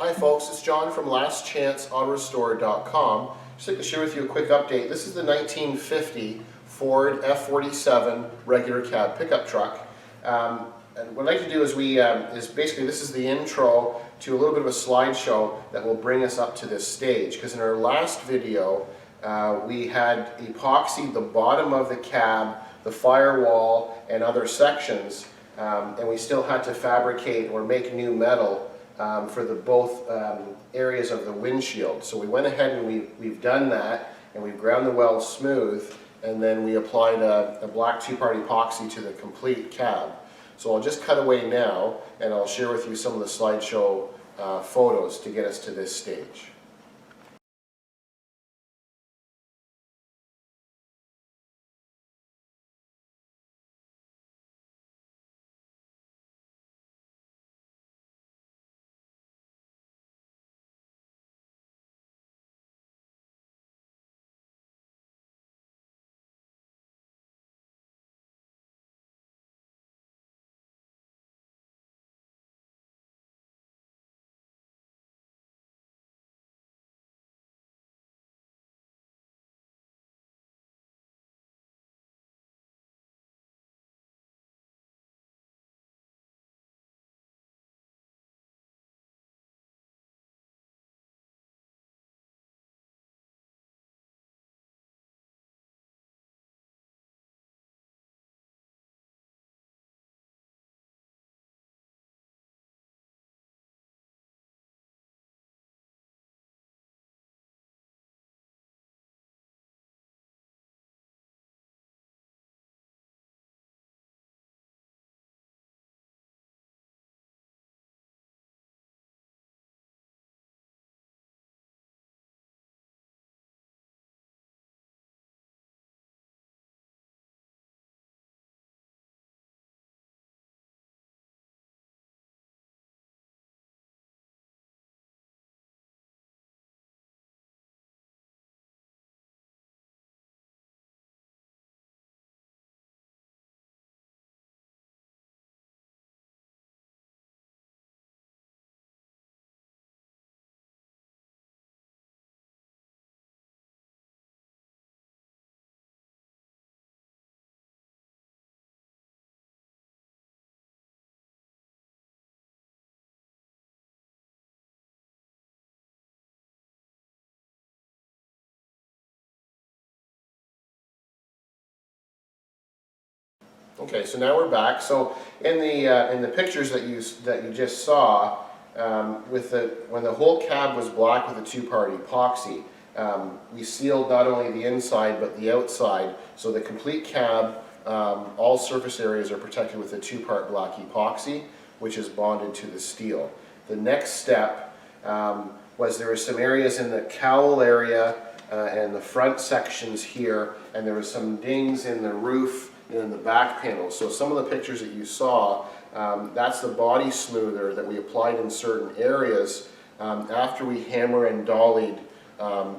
Hi folks, it's John from lastchanceautorestore.com. Just like to share with you a quick update. This is the 1950 Ford F47 regular cab pickup truck. And what I'd like to do is basically this is the intro to a little bit of a slideshow that will bring us up to this stage. Because in our last video we had epoxied the bottom of the cab, the firewall, and other sections, and we still had to fabricate or make new metal for the both areas of the windshield. So we went ahead and we've done that, and we've ground the welds smooth, and then we applied a black two-part epoxy to the complete cab. So I'll just cut away now, and I'll share with you some of the slideshow photos to get us to this stage. Okay, so now we're back. So in the pictures that you just saw, when the whole cab was black with a two-part epoxy, we sealed not only the inside but the outside. So the complete cab, all surface areas are protected with a two-part black epoxy, which is bonded to the steel. The next step was there were some areas in the cowl area and the front sections here, and there were some dings in the roof in the back panel. So some of the pictures that you saw, that's the body smoother that we applied in certain areas after we hammer and dollied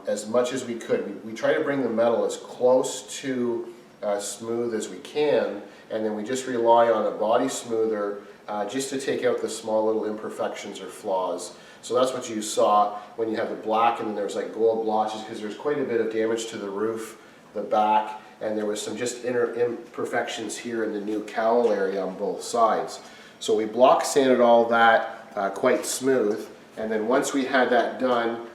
as much as we could. We try to bring the metal as close to smooth as we can, and then we just rely on a body smoother just to take out the small little imperfections or flaws. So that's what you saw when you have the black, and then there's like gold blotches because there's quite a bit of damage to the roof, the back, and there was some just inner imperfections here in the new cowl area on both sides. So we block sanded all that quite smooth, and then once we had that done,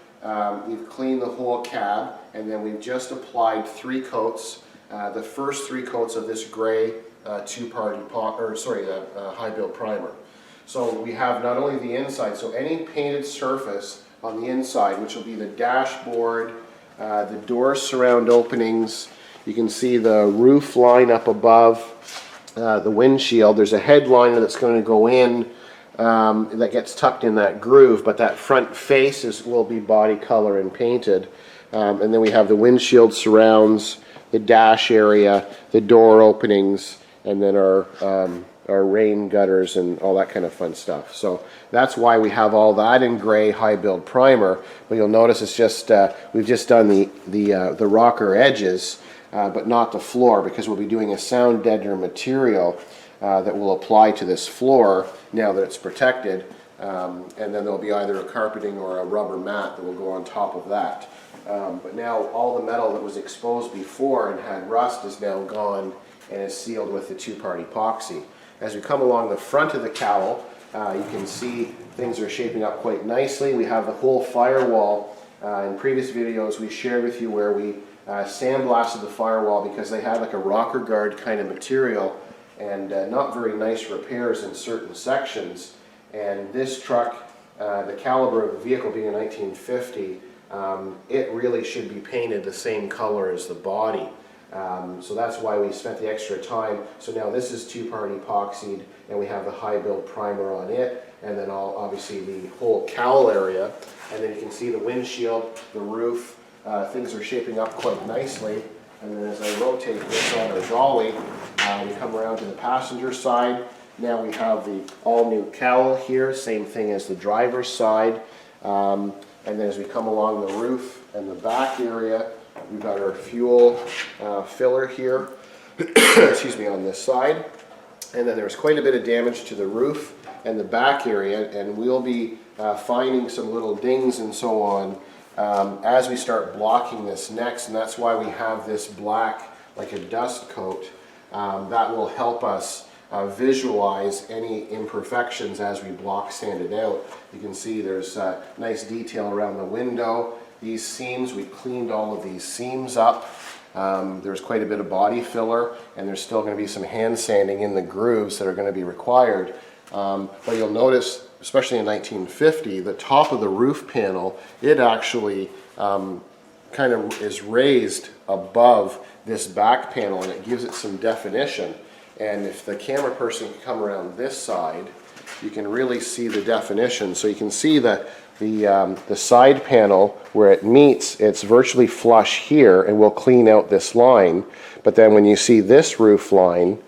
we've cleaned the whole cab, and then we've just applied 3 coats. The first 3 coats of this gray two-part high build primer. So we have not only the inside, so any painted surface on the inside, which will be the dashboard, the door surround openings. You can see the roof line up above the windshield. There's a headliner that's going to go in that gets tucked in that groove, but that front face will be body color and painted. And then we have the windshield surrounds, the dash area, the door openings, and then our rain gutters and all that kind of fun stuff. So that's why we have all that in gray high build primer. But you'll notice it's just we've just done the rocker edges, but not the floor, because we'll be doing a sound deadener material that will apply to this floor now that it's protected. and then there'll be either a carpeting or a rubber mat that will go on top of that. But now all the metal that was exposed before and had rust is now gone and is sealed with the two-part epoxy. As we come along the front of the cowl, you can see things are shaping up quite nicely. We have the whole firewall. In previous videos we shared with you where we sandblasted the firewall because they had like a rocker guard kind of material and not very nice repairs in certain sections. And this truck, the caliber of the vehicle being a 1950, it really should be painted the same color as the body. So that's why we spent the extra time. So now this is two-part epoxied, and we have the high build primer on it, and then obviously the whole cowl area. And then you can see the windshield, the roof, things are shaping up quite nicely. And then as I rotate this on our dolly, we come around to the passenger side. Now we have the all-new cowl here, same thing as the driver's side. And then as we come along the roof and the back area, we've got our fuel filler here, excuse me, on this side. And then there's quite a bit of damage to the roof and the back area, and we'll be finding some little dings and so on as we start blocking this next, and that's why we have this black, like a dust coat, that will help us visualize any imperfections as we block sand it out. You can see there's nice detail around the window. These seams, we cleaned all of these seams up. There's quite a bit of body filler, and there's still going to be some hand sanding in the grooves that are going to be required. But you'll notice, especially in 1950, the top of the roof panel, it actually kind of is raised above this back panel, and it gives it some definition. And if the camera person can come around this side, you can really see the definition. So you can see that the side panel where it meets, it's virtually flush here, and we'll clean out this line. But then when you see this roof line,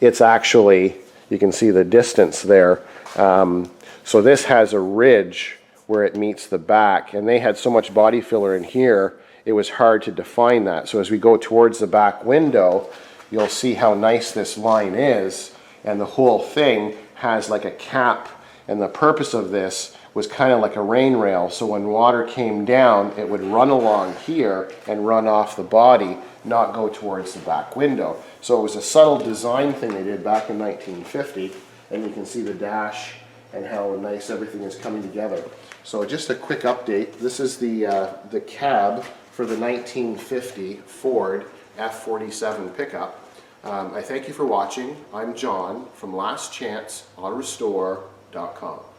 it's actually, you can see the distance there. So this has a ridge where it meets the back, and they had so much body filler in here, it was hard to define that. So as we go towards the back window, you'll see how nice this line is, and the whole thing has like a cap, and the purpose of this was kind of like a rain rail, so when water came down it would run along here and run off the body, not go towards the back window. So it was a subtle design thing they did back in 1950, and you can see the dash and how nice everything is coming together. So just a quick update, this is the cab for the 1950 Ford F47 pickup. I thank you for watching. I'm John from lastchanceautorestore.com.